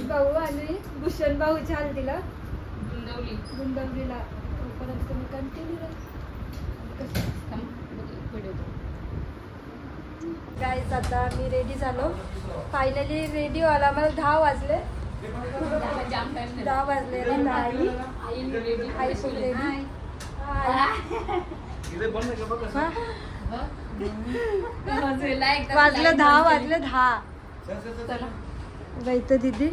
भाऊ आणि भूषण भाऊच्या हल्दीला गुंडवलीला परत तुम्ही कंटिन्यू गाईस. आता मी रेडी झालो फायनली. रेडी व्हायला मला 10 वाजले. 10 वाजले. आई पण रेडी. वाजले 10 वाजले 10. वैत दीदी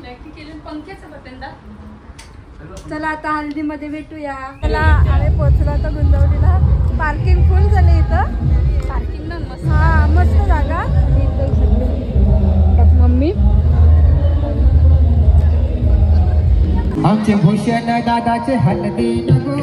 चला आता हल्दी मध्ये भेटूया. चला आम्ही पोहोचलो आता गुंदवलीला. पार्किंग फुल झाले इथं. पार्किंग ना मस्त. हा मस्त जागा. मम्मी आमचे भूषण दादाचे हल्दी नको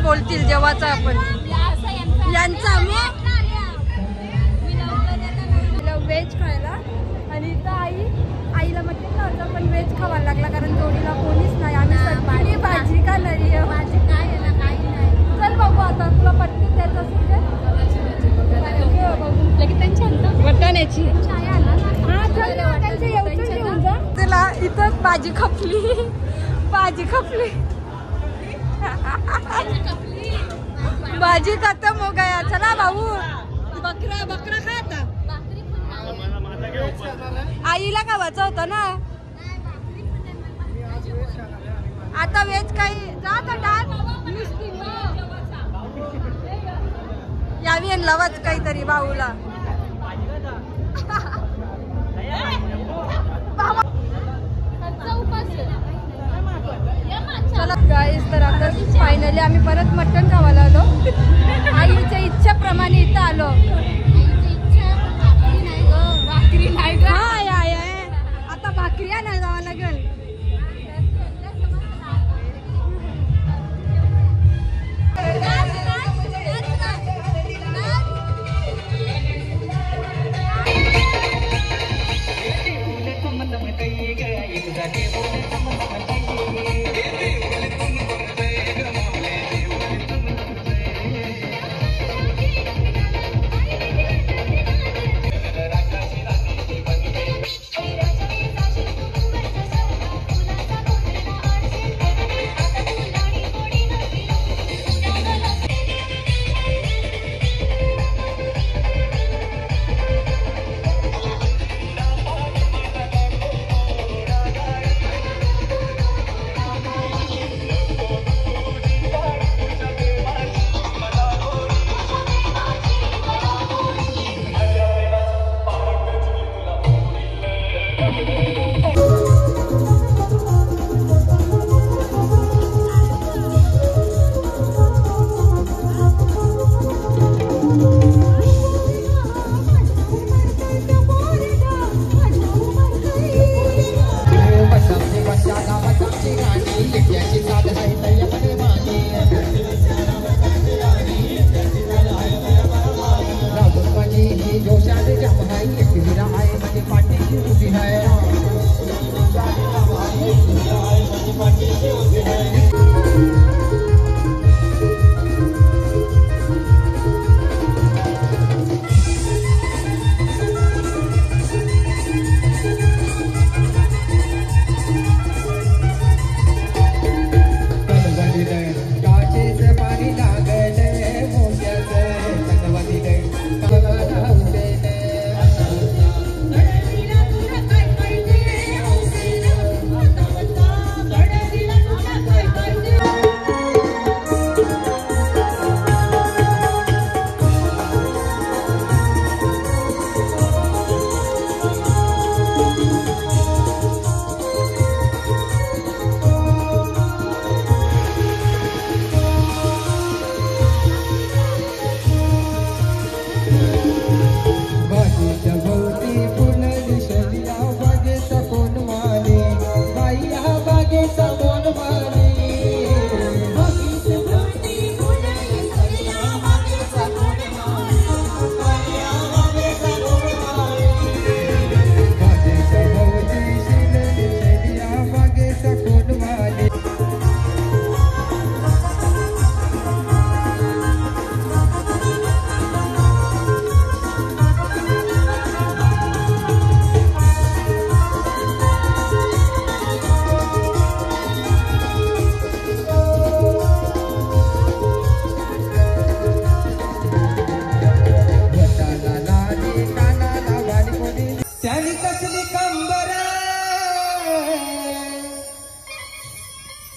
बोलतील जेव्हाचा आपण यांचा व्हेज खायला. आणि इथं आईला म्हटलं नव्हतं पण व्हेज खावायला लागला कारण जोडीला कोणीच नाही. आम्ही सगळी भाजी खाल्ली. भाजी काय आहे ना काही नाही. चल बघू आता तुला पटकन द्यायचं असेल वटाण्याची. तुला इथं भाजी खपली. भाजी खपली. भाजी खतम हो गया. चला भाऊ बकरा बकरा खा आता. आईला खावायचं होतं ना. आता वेज काही जात यावी लवच काहीतरी भाऊला. चला गाईस तर आता फायनली आम्ही परत मटण खावायला आलो. आईच्या इच्छेप्रमाणे इथं आलो. आता भाकरी आणायला जावं लागेल. गई गया एक जाके बोले तुम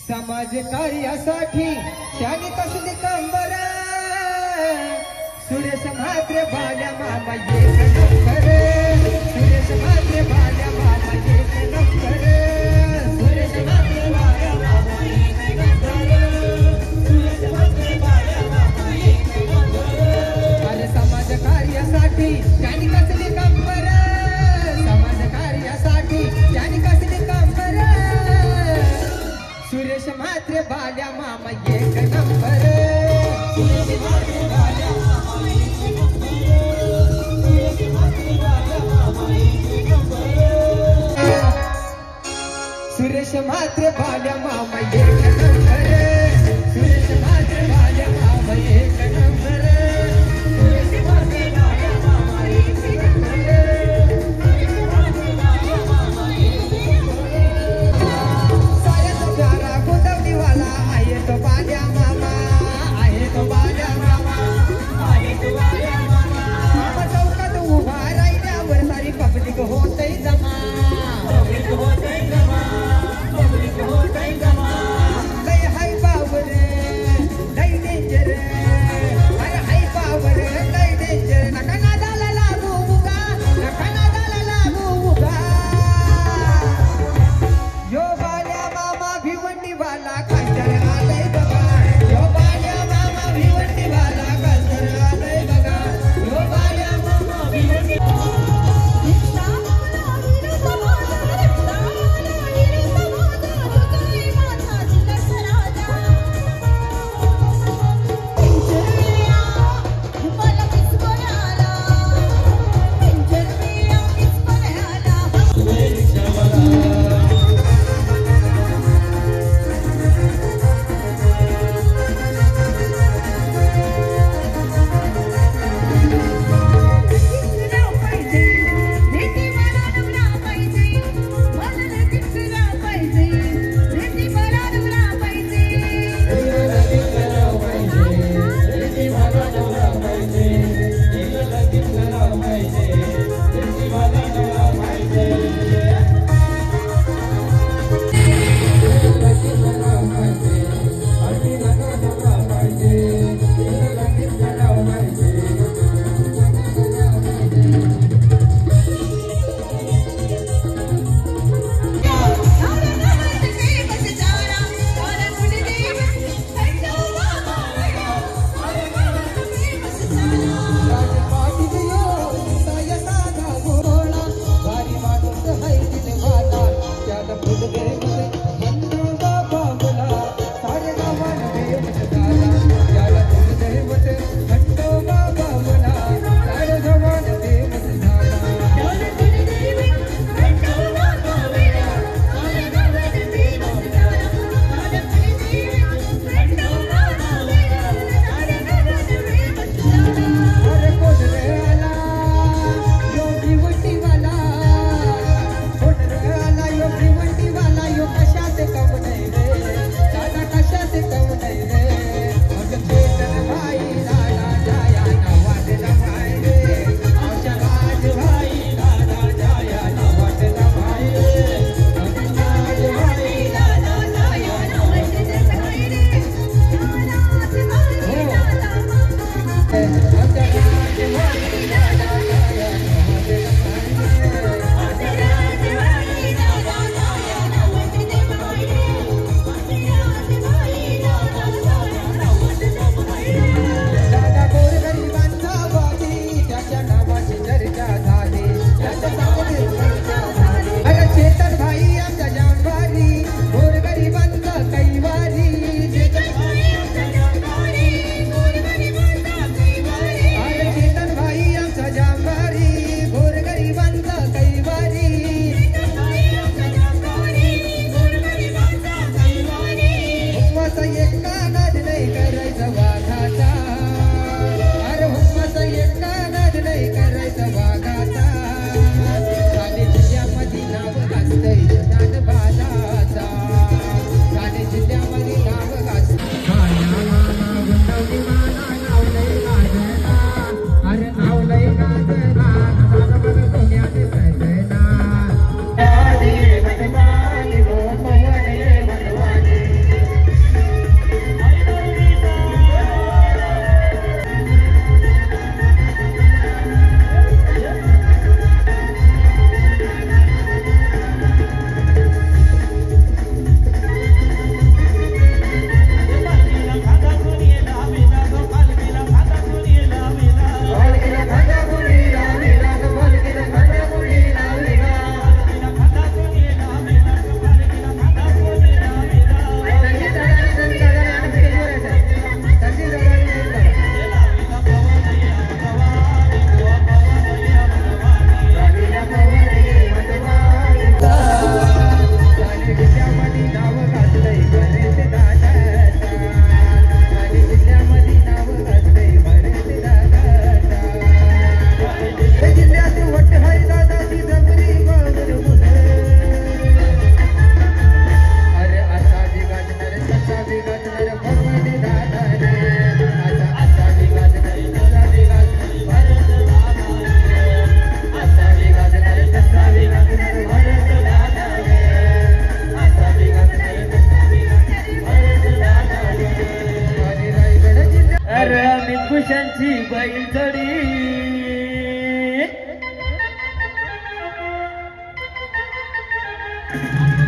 समाज कार्यासाठी त्याने कसली कंबर सुरेश म्हात्रे भाल्या मामा एक नंबर सुरेश म्हात्रे भाल्या मामा एक नंबर सुरेश म्हात्रे भाल्या मामा एक नंबर सुरेश म्हात्रे भाल्या मामा एक नंबर अरे समाज कार्यासाठी त्याने कसली कंबर समाज कार्यासाठी त्याने कसली कंबर सुरेश म्हात्रे भाल्या मामा एक नंबर सुरेश म्हात्रे भाल्या मामा एक नंबर सुरेश म्हात्रे भाल्या मामा एक नंबर सुरेश म्हात्रे भाल्या मामा एक नंबर सुरेश म्हात्रे भाल्या मामा एक नंबर सुरेश म्हात्रे भाल्या मामा एक नंबर सुरेश म्हात्रे भाल्या मामा एक नंबर सायाचा प्यारा गोंदवलीवाला आहे तो बाल्या मामा आहे तो बाल्या मामा आहे तो बाल्या मामा मामा चौकात उभा राहिल्यावर सारी पब्लिक होतय जमा पब्लिक होतय जमा पब्लिक होतय जमा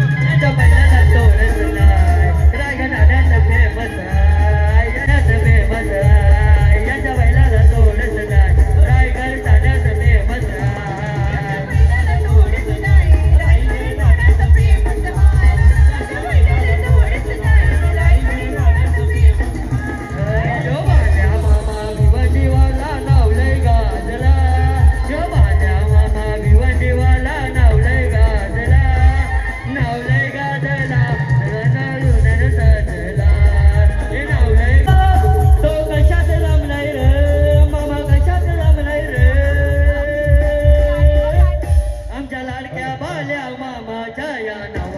यांच्या बैलाला तोडच नाही रायगडात फेमस आहे फेमस आहे यांच्या बैलाला तोडच नाही रायगड ठाण्यात फेमस आमच्या लाडक्या बाल्या मामाच्या या नाव